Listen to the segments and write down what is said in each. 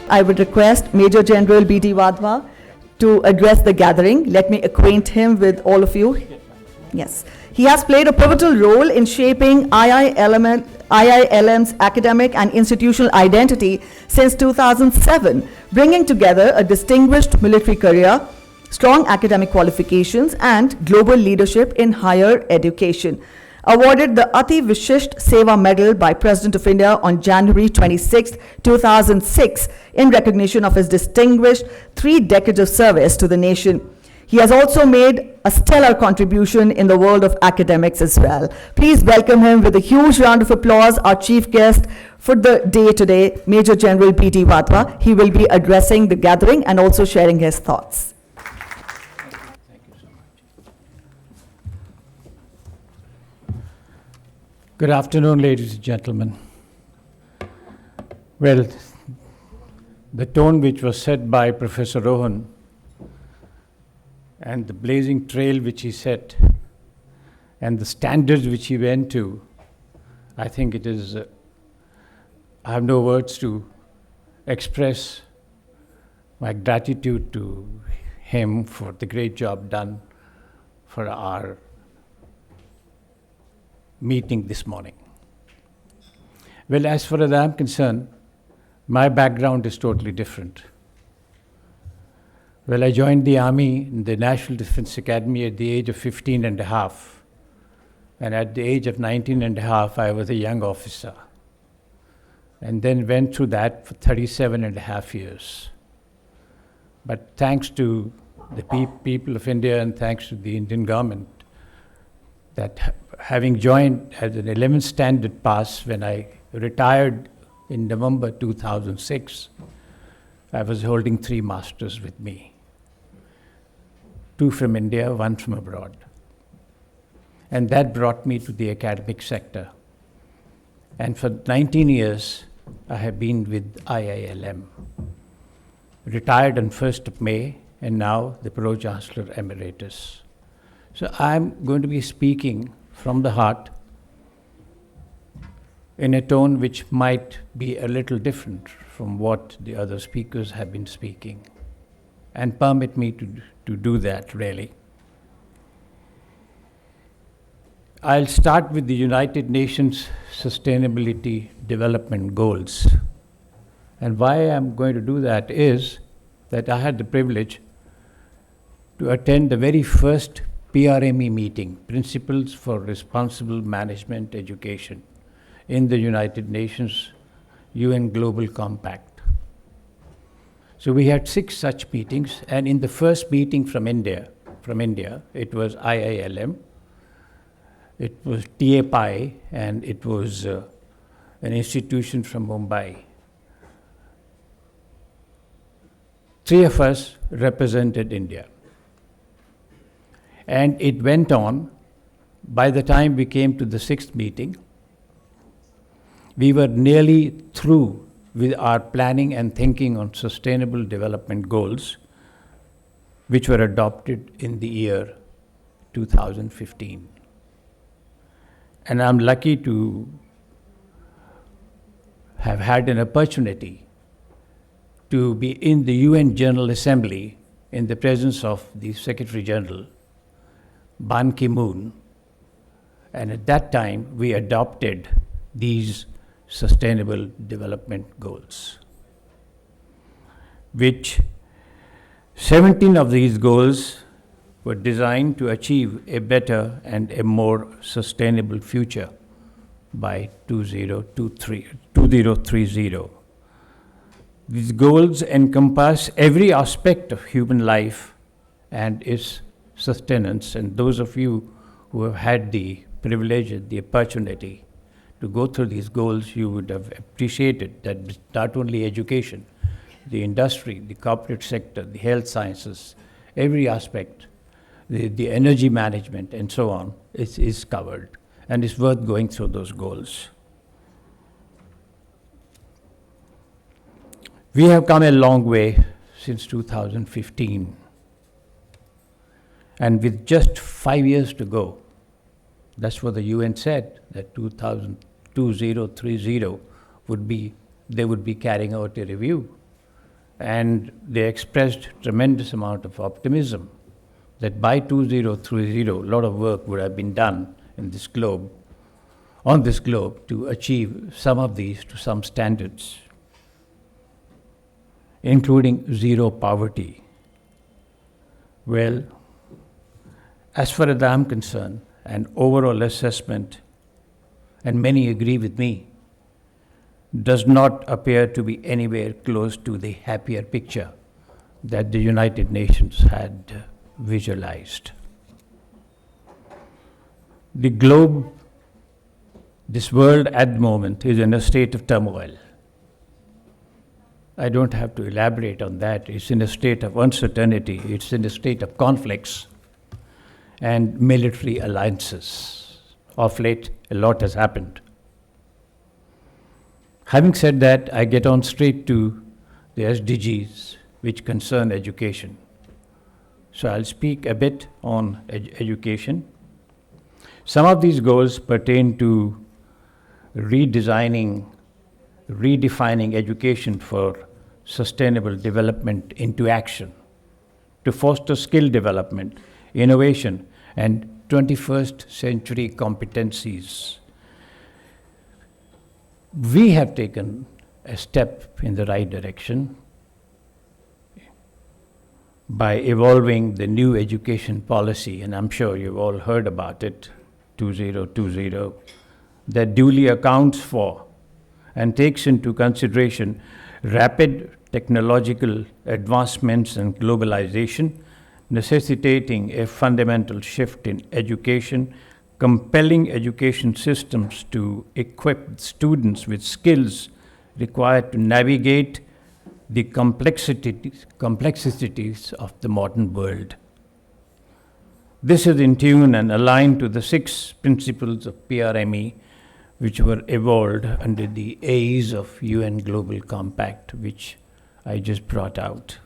I would request Major General BD Wadhwa to address the gathering. Let me acquaint him with all of you. Yes. He has played a pivotal role in shaping IILM's academic and institutional identity since 2007, bringing together a distinguished military career, strong academic qualifications, and global leadership in higher education. Awarded the Ati Vishisht Seva Medal by President of India on January 26, 2006, in recognition of his distinguished 3 decades of service to the nation. He has also made a stellar contribution in the world of academics as well. Please welcome him with a huge round of applause, our chief guest for the day today, Major General BD Wadhwa. He will be addressing the gathering and also sharing his thoughts. Good afternoon, ladies and gentlemen. Well, the tone which was set by Professor Rohan and the blazing trail which he set and the standards which he went to, I think it is, I have no words to express my gratitude to him for the great job done for our meeting this morning. Well, as far as I'm concerned, my background is totally different. Well, I joined the Army in the National Defense Academy at the age of 15 and a half. And at the age of 19 and a half, I was a young officer. And then went through that for 37 and a half years. But thanks to the people of India and thanks to the Indian government, that having joined as an 11th standard pass when I retired in November 2006, I was holding 3 masters with me. 2 from India, 1 from abroad. And that brought me to the academic sector. And for 19 years, I have been with IILM. Retired on 1st of May, and now the Pro-Chancellor Emeritus. So I'm going to be speaking from the heart in a tone which might be a little different from what the other speakers have been speaking. And permit me to do that, really. I'll start with the United Nations Sustainability Development Goals. And why I'm going to do that is that I had the privilege to attend the very first PRME meeting, Principles for Responsible Management Education, in the United Nations UN Global Compact. So we had 6 such meetings, and in the first meeting from India, it was IILM, it was TAPI, and it was an institution from Mumbai. 3 of us represented India. And it went on. By the time we came to the 6th meeting, we were nearly through with our planning and thinking on sustainable development goals, which were adopted in the year 2015. And I'm lucky to have had an opportunity to be in the UN General Assembly in the presence of the Secretary General, Ban Ki-moon, and at that time we adopted these Sustainable Development Goals, which 17 of these goals were designed to achieve a better and a more sustainable future by 2030. These goals encompass every aspect of human life and its sustenance, and those of you who have had the privilege and the opportunity to go through these goals, you would have appreciated that not only education, the industry, the corporate sector, the health sciences, every aspect, the energy management and so on is covered, and it's worth going through those goals. We have come a long way since 2015. And with just 5 years to go, that's what the UN said, that 2030 they would be carrying out a review. And they expressed tremendous amount of optimism that by 2030, a lot of work would have been done in this globe, on this globe, to achieve some of these to some standards, including zero poverty. Well, as far as I'm concerned, an overall assessment, and many agree with me, does not appear to be anywhere close to the happier picture that the United Nations had visualized. The globe, this world at the moment, is in a state of turmoil. I don't have to elaborate on that. It's in a state of uncertainty. It's in a state of conflicts and military alliances. Of late, a lot has happened. Having said that, I get on straight to the SDGs, which concern education. So I'll speak a bit on education. Some of these goals pertain to redefining education for sustainable development into action, to foster skill development, innovation, and 21st century competencies. We have taken a step in the right direction by evolving the new education policy, and I'm sure you've all heard about it, 2020, that duly accounts for and takes into consideration rapid technological advancements and globalization, necessitating a fundamental shift in education, compelling education systems to equip students with skills required to navigate the complexities of the modern world. This is in tune and aligned to the 6 principles of PRME, which were evolved under the aids of UN Global Compact, which I just brought out.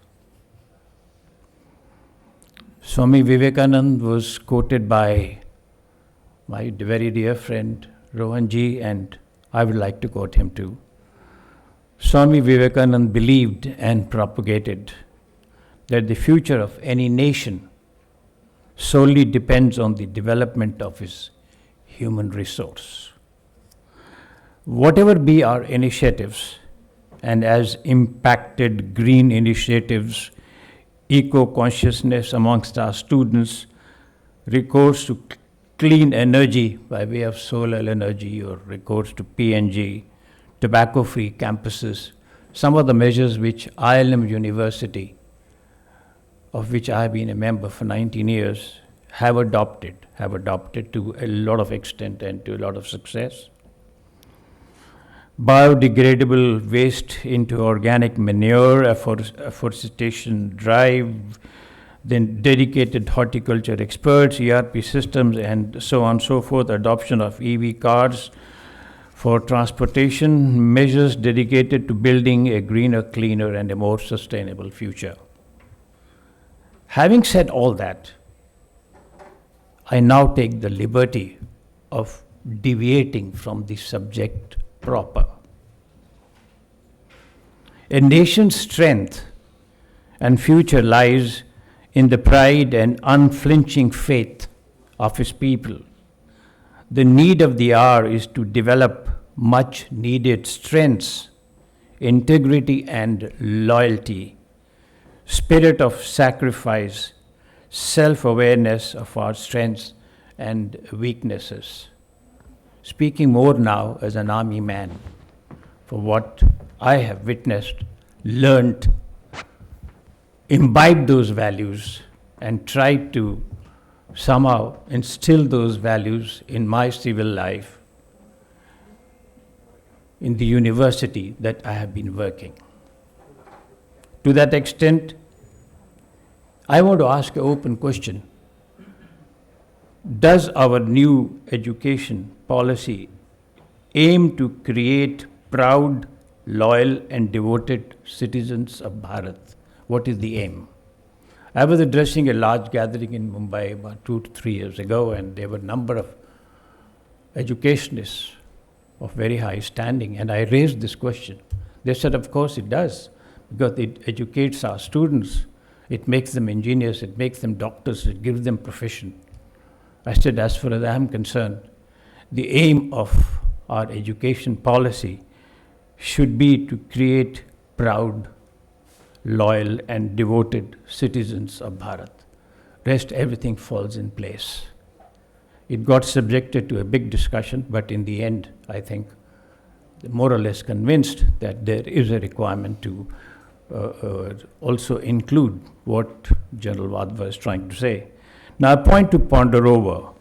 Swami Vivekananda was quoted by my very dear friend Rohanji, and I would like to quote him too. Swami Vivekananda believed and propagated that the future of any nation solely depends on the development of its human resource. Whatever be our initiatives, and as impacted green initiatives, eco-consciousness amongst our students, recourse to clean energy by way of solar energy or recourse to PNG, tobacco-free campuses, some of the measures which ILM University, of which I have been a member for 19 years, have adopted to a lot of extent and to a lot of success. Biodegradable waste into organic manure, afforestation drive, then dedicated horticulture experts, ERP systems, and so on and so forth, adoption of EV cars for transportation, measures dedicated to building a greener, cleaner, and a more sustainable future. Having said all that, I now take the liberty of deviating from the subject proper. A nation's strength and future lies in the pride and unflinching faith of its people. The need of the hour is to develop much needed strengths, integrity and loyalty, spirit of sacrifice, self-awareness of our strengths and weaknesses. Speaking more now as an army man, for what I have witnessed, learned, imbibed those values, and tried to somehow instill those values in my civil life in the university that I have been working. To that extent, I want to ask an open question. Does our new education policy aim to create proud, loyal, and devoted citizens of Bharat? What is the aim? I was addressing a large gathering in Mumbai about 2 to 3 years ago, and there were a number of educationists of very high standing, and I raised this question. They said, of course it does, because it educates our students. It makes them engineers, it makes them doctors, it gives them profession. I said, as far as I'm concerned, the aim of our education policy should be to create proud, loyal, and devoted citizens of Bharat. Rest, everything falls in place. It got subjected to a big discussion, but in the end, I think, more or less convinced that there is a requirement to also include what General Wadhwa is trying to say. Now, a point to ponder over.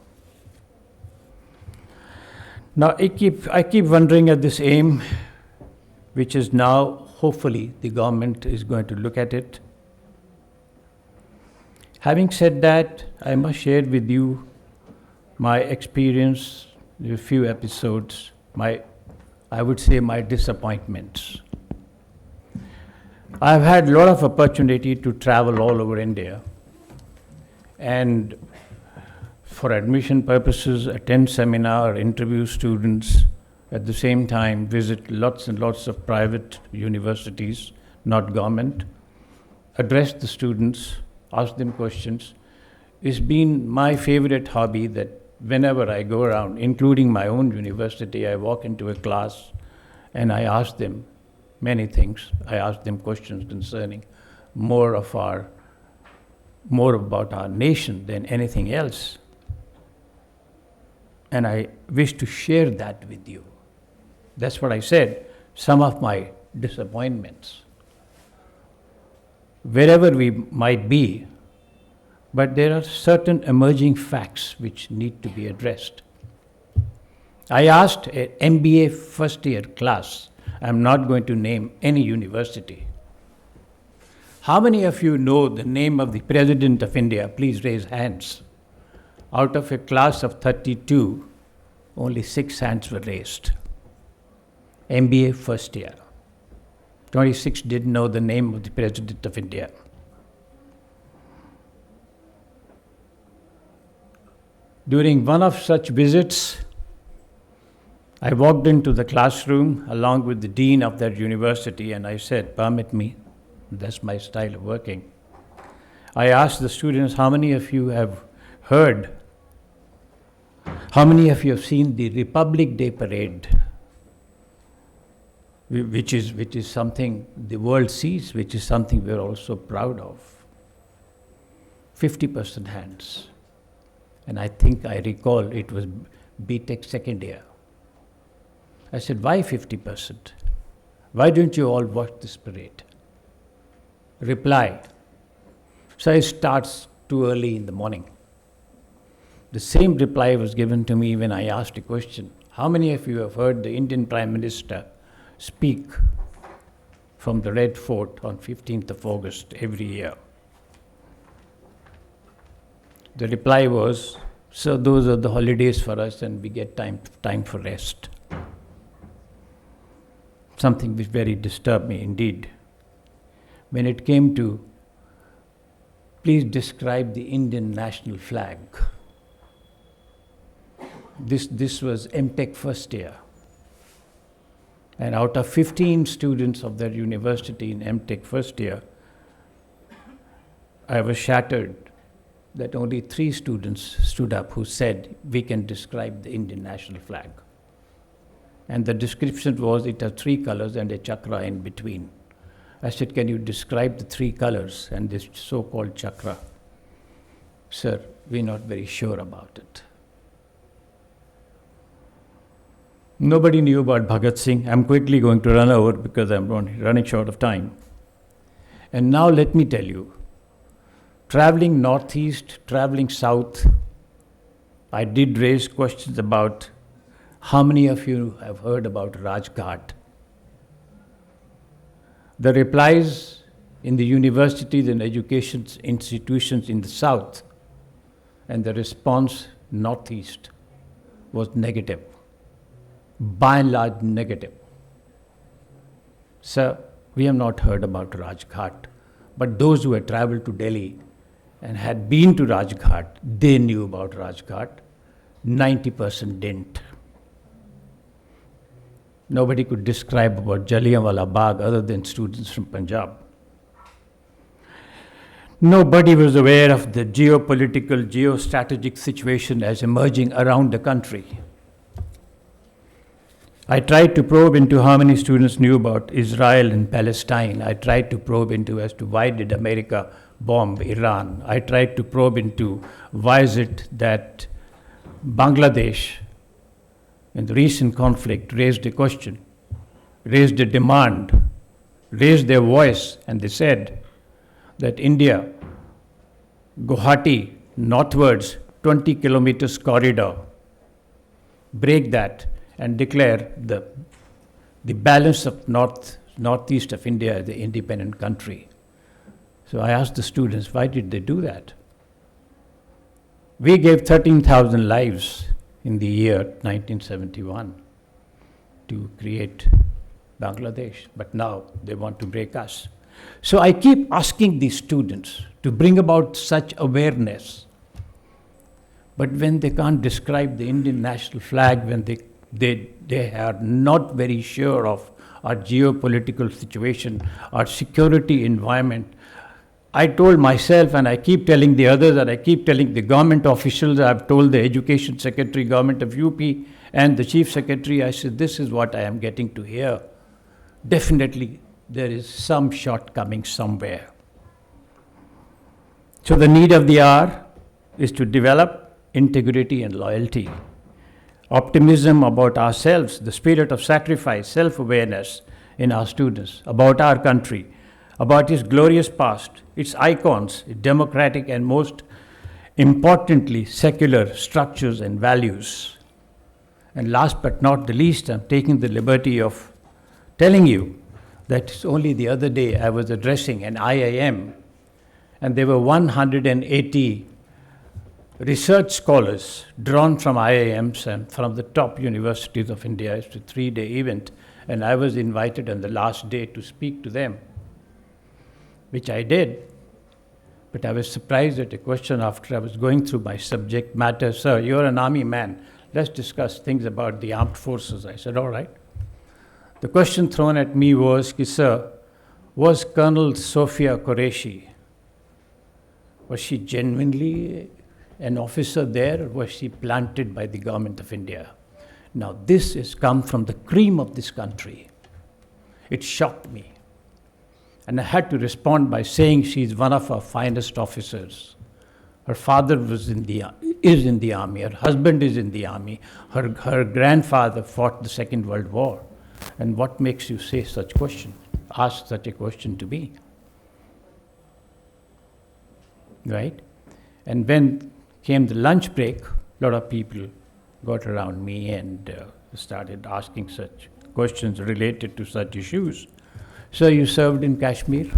Now, I keep wondering at this aim, which is now, hopefully, the government is going to look at it. Having said that, I must share with you my experience, a few episodes, I would say my disappointments. I've had a lot of opportunity to travel all over India and for admission purposes, attend seminar, interview students, at the same time visit lots and lots of private universities, not government, address the students, ask them questions. It's been my favorite hobby that whenever I go around, including my own university, I walk into a class and I ask them many things. I ask them questions concerning more about our nation than anything else. And I wish to share that with you. That's what I said, some of my disappointments. Wherever we might be, but there are certain emerging facts which need to be addressed. I asked an MBA first year class, I'm not going to name any university. How many of you know the name of the President of India? Please raise hands. Out of a class of 32, only 6 hands were raised. MBA first year. 26 didn't know the name of the President of India. During one of such visits, I walked into the classroom along with the dean of that university and I said, permit me, that's my style of working. I asked the students, how many of you have heard, how many of you have seen the Republic Day parade, which is something the world sees, which is something we're also proud of? 50% hands. And I think I recall it was BTech second year. I said, why 50%? Why don't you all watch this parade? Reply. So it starts too early in the morning. The same reply was given to me when I asked a question. How many of you have heard the Indian Prime Minister speak from the Red Fort on 15th of August every year? The reply was, so those are the holidays for us and we get time for rest. Something which very disturbed me indeed. When it came to, please describe the Indian national flag. This was MTech first year. And out of 15 students of that university in MTech first year, I was shattered that only 3 students stood up who said, we can describe the Indian national flag. And the description was, it has 3 colors and a chakra in between. I said, can you describe the 3 colors and this so-called chakra? Sir, we're not very sure about it. Nobody knew about Bhagat Singh. I'm quickly going to run over because I'm running short of time. And now let me tell you, traveling northeast, traveling south, I did raise questions about how many of you have heard about Rajghat. The replies in the universities and education institutions in the south and the response northeast was negative, by and large negative. Sir, we have not heard about Rajghat, but those who had traveled to Delhi and had been to Rajghat, they knew about Rajghat. 90% didn't. Nobody could describe about Jallianwala Bagh other than students from Punjab. Nobody was aware of the geopolitical, geostrategic situation as emerging around the country. I tried to probe into how many students knew about Israel and Palestine. I tried to probe into as to why did America bomb Iran. I tried to probe into why is it that Bangladesh in the recent conflict raised a question, raised a demand, raised their voice, and they said that India, Guwahati, northwards, 20 kilometers corridor, break that and declare the balance of northeast of India as the independent country. So I asked the students, why did they do that? We gave 13,000 lives in the year 1971 to create Bangladesh, but now they want to break us. So I keep asking these students to bring about such awareness. But when they can't describe the Indian national flag, when they are not very sure of our geopolitical situation, our security environment, I told myself, and I keep telling the others, and I keep telling the government officials, I've told the Education Secretary, Government of UP, and the Chief Secretary, I said, this is what I am getting to hear. Definitely, there is some shortcoming somewhere. So the need of the hour is to develop integrity and loyalty, optimism about ourselves, the spirit of sacrifice, self-awareness in our students, about our country, about its glorious past, its icons, its democratic and most importantly, secular structures and values. And last but not the least, I'm taking the liberty of telling you that only the other day I was addressing an IIM, and there were 180 research scholars drawn from IIMs and from the top universities of India. It's a 3-day event, and I was invited on the last day to speak to them, which I did. But I was surprised at a question after I was going through my subject matter. Sir, you're an army man. Let's discuss things about the armed forces. I said, all right. The question thrown at me was, sir, was Colonel Sophia Qureshi, was she genuinely an officer there, or was she planted by the government of India? Now, this has come from the cream of this country. It shocked me. And I had to respond by saying she's one of our finest officers. Her father is in the army, her husband is in the army, her grandfather fought the Second World War. And what makes you say such question, ask such a question to me? Right? And when came the lunch break, a lot of people got around me and started asking such questions related to such issues. So you served in Kashmir?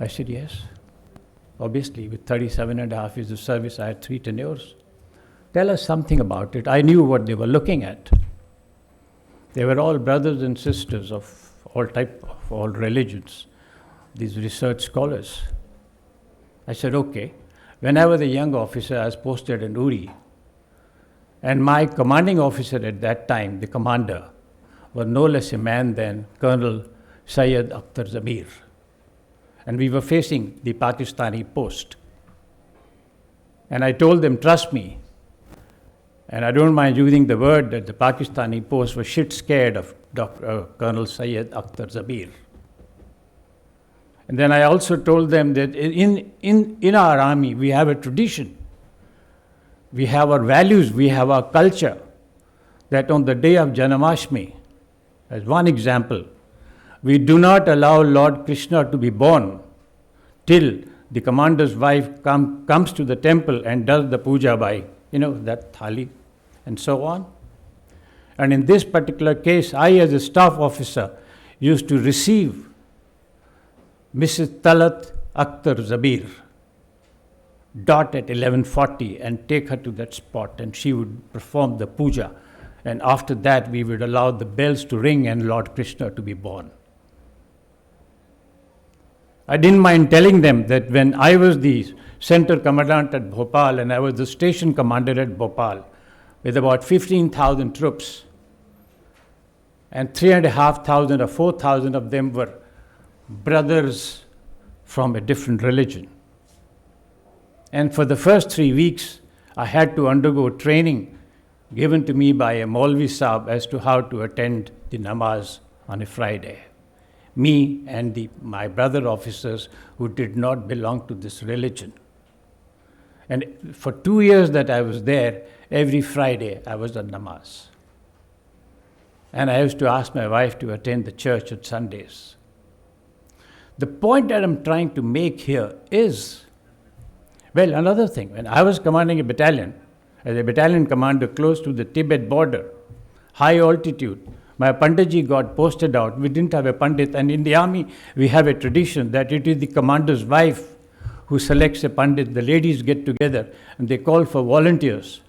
I said, yes. Obviously, with 37.5 years of service, I had 3 tenures. Tell us something about it. I knew what they were looking at. They were all brothers and sisters of all types, of all religions, these research scholars. I said, okay. When I was a young officer, I was posted in Uri. And my commanding officer at that time, the commander, was no less a man than Colonel Syed Akhtar Zamir. And we were facing the Pakistani post. And I told them, trust me. And I don't mind using the word that the Pakistani post was shit scared of Colonel Syed Akhtar Zamir. And then I also told them that in our army, we have a tradition. We have our values, we have our culture. That on the day of Janmashtami, as one example, we do not allow Lord Krishna to be born till the commander's wife comes to the temple and does the puja by, that thali, and so on. And in this particular case, I as a staff officer used to receive Mrs. Talat Akhtar Zabir dot at 11:40 and take her to that spot, and she would perform the puja. And after that, we would allow the bells to ring and Lord Krishna to be born. I didn't mind telling them that when I was the center commandant at Bhopal and I was the station commander at Bhopal with about 15,000 troops, And 3,500 or 4,000 of them were brothers from a different religion. And for the first 3 weeks, I had to undergo training given to me by a Maulvi Sahib as to how to attend the namaz on a Friday. Me and my brother officers who did not belong to this religion. And for 2 years that I was there, every Friday I was on namaz. And I used to ask my wife to attend the church on Sundays. The point that I'm trying to make here is, well, another thing, when I was commanding a battalion, as a battalion commander close to the Tibet border, high altitude, my Panditji got posted out. We didn't have a Pandit, and in the army we have a tradition that it is the commander's wife who selects a Pandit. The ladies get together and they call for volunteers.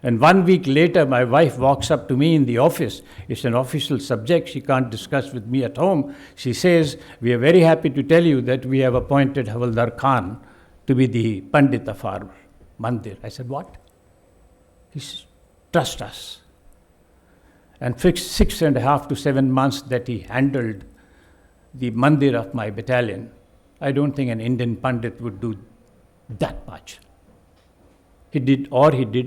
And 1 week later, my wife walks up to me in the office. It's an official subject. She can't discuss with me at home. She says, "We are very happy to tell you that we have appointed Havaldar Khan to be the Pandit of our mandir." I said, "What?" He said, "Trust us." And fixed 6.5 to 7 months that he handled the mandir of my battalion, I don't think an Indian Pandit would do that much. He did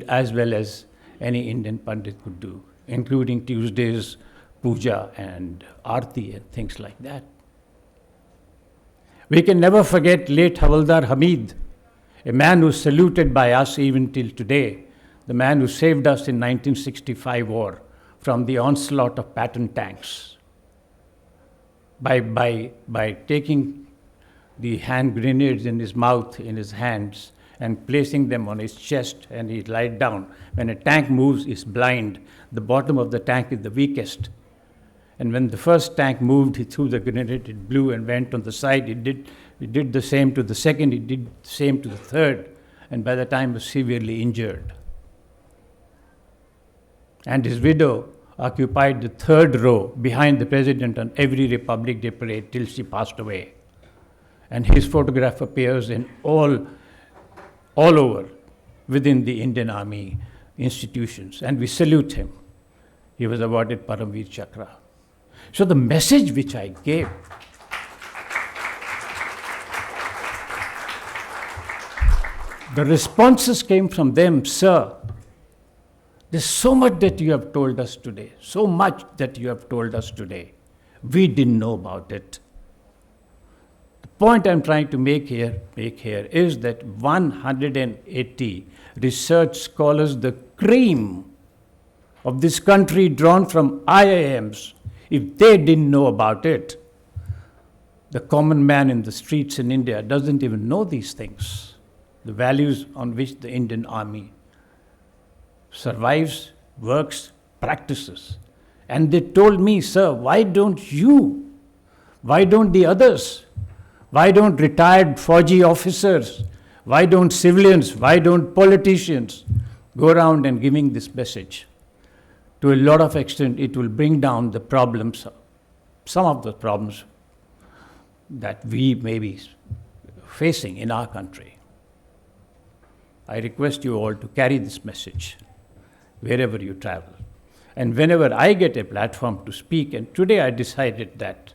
as well as any Indian Pandit could do, including Tuesdays, puja and arti and things like that. We can never forget late Havaldar Hamid, a man who's saluted by us even till today, the man who saved us in 1965 war from the onslaught of Patton tanks by taking the hand grenades in his mouth, in his hands, and placing them on his chest, and he lied down. When a tank moves, he's blind. The bottom of the tank is the weakest. And when the first tank moved, he threw the grenade, it blew and went on the side. He did the same to the second, he did the same to the third, and by the time was severely injured. And his widow occupied the third row behind the president on every Republic Day parade till she passed away. And his photograph appears in all over within the Indian Army institutions, and we salute him. He was awarded Paramveer Chakra. So the message which I gave, the responses came from them, "Sir, there's so much that you have told us today, so much that you have told us today. We didn't know about it." The point I'm trying to make here is that 180 research scholars, the cream of this country drawn from IIMs, if they didn't know about it, the common man in the streets in India doesn't even know these things, the values on which the Indian Army survives, works, practices. And they told me, "Sir, why don't you? Why don't the others? Why don't retired Fauji officers? Why don't civilians? Why don't politicians go around and giving this message?" To a lot of extent, it will bring down the problems, some of the problems that we may be facing in our country. I request you all to carry this message wherever you travel. And whenever I get a platform to speak, and today I decided that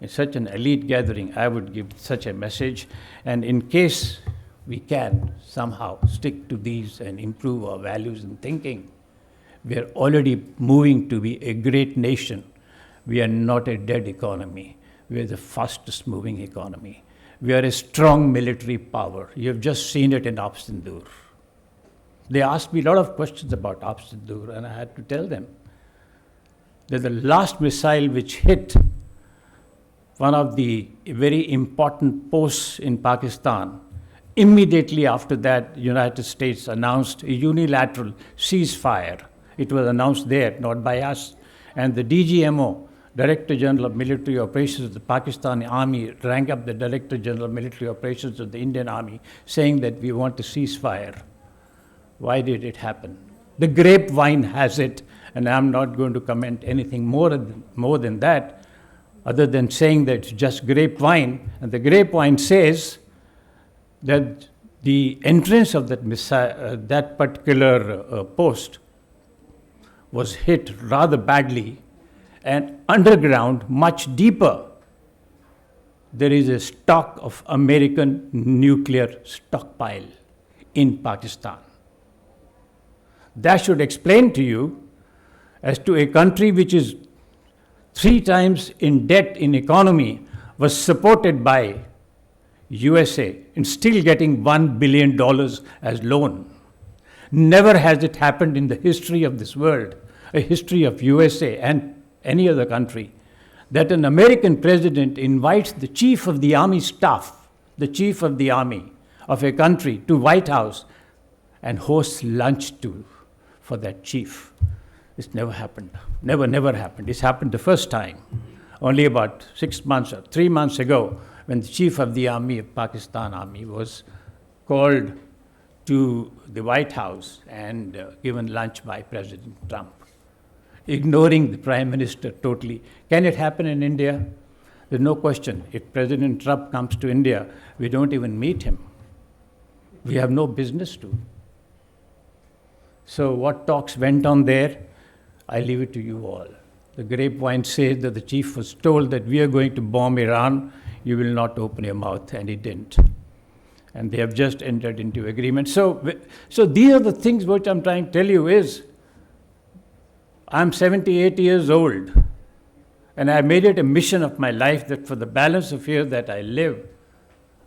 in such an elite gathering, I would give such a message. And in case we can somehow stick to these and improve our values and thinking, we are already moving to be a great nation. We are not a dead economy. We are the fastest moving economy. We are a strong military power. You have just seen it in Op Sindoor. They asked me a lot of questions about Op Sindoor, and I had to tell them that the last missile which hit one of the very important posts in Pakistan, immediately after that, the United States announced a unilateral ceasefire. It was announced there, not by us. And the DGMO, Director General of Military Operations of the Pakistani Army, rang up the Director General of Military Operations of the Indian Army, saying that we want a ceasefire. Why did it happen? The grapevine has it, and I'm not going to comment anything more than that, other than saying that it's just grapevine. And the grapevine says that the entrance of that particular post was hit rather badly, and underground, much deeper, there is a stock of American nuclear stockpile in Pakistan. That should explain to you, as to a country which is 3 times in debt in economy, was supported by USA in still getting $1 billion as loan. Never has it happened in the history of this world, a history of USA and any other country, that an American president invites the chief of the army staff, the chief of the army of a country, to White House and hosts lunch for that chief. It's never happened. Never happened. It's happened the first time, only about 6 months or 3 months ago, when the chief of the army of Pakistan Army was called to the White House and given lunch by President Trump, ignoring the Prime Minister totally. Can it happen in India? There's no question. If President Trump comes to India, we don't even meet him. We have no business to. So what talks went on there, I leave it to you all. The grapevine says that the chief was told that we are going to bomb Iran, you will not open your mouth, and he didn't. And they have just entered into agreement. So these are the things which I'm trying to tell you is, I'm 78 years old, and I made it a mission of my life that for the balance of years that I live,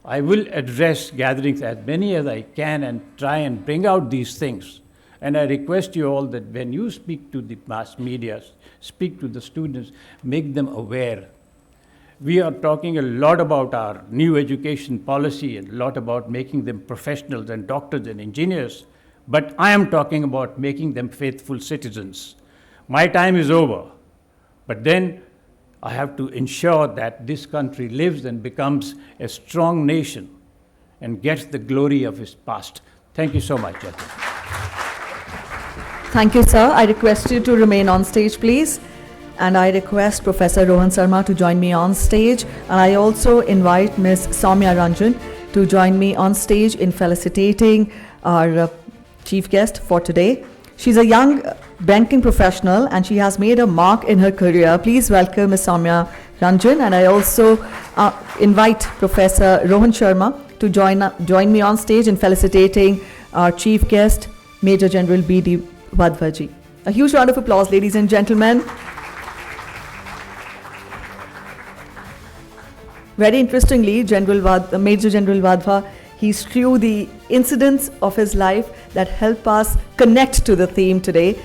I will address gatherings as many as I can and try and bring out these things. And I request you all that when you speak to the mass media, speak to the students, make them aware. We are talking a lot about our new education policy and a lot about making them professionals and doctors and engineers, but I am talking about making them faithful citizens. My time is over, but then I have to ensure that this country lives and becomes a strong nation and gets the glory of its past. Thank you so much, gentlemen. Thank you, sir. I request you to remain on stage, please. And I request Professor Rohan Sharma to join me on stage. And I also invite Ms. Soumya Ranjan to join me on stage in felicitating our chief guest for today. She's a young banking professional and she has made a mark in her career. Please welcome Ms. Soumya Ranjan. And I also invite Professor Rohan Sharma to join me on stage in felicitating our chief guest, Major General BD Wadhwa ji. A huge round of applause, ladies and gentlemen. Very interestingly, Major General Wadhwa, he strew the incidents of his life that help us connect to the theme today.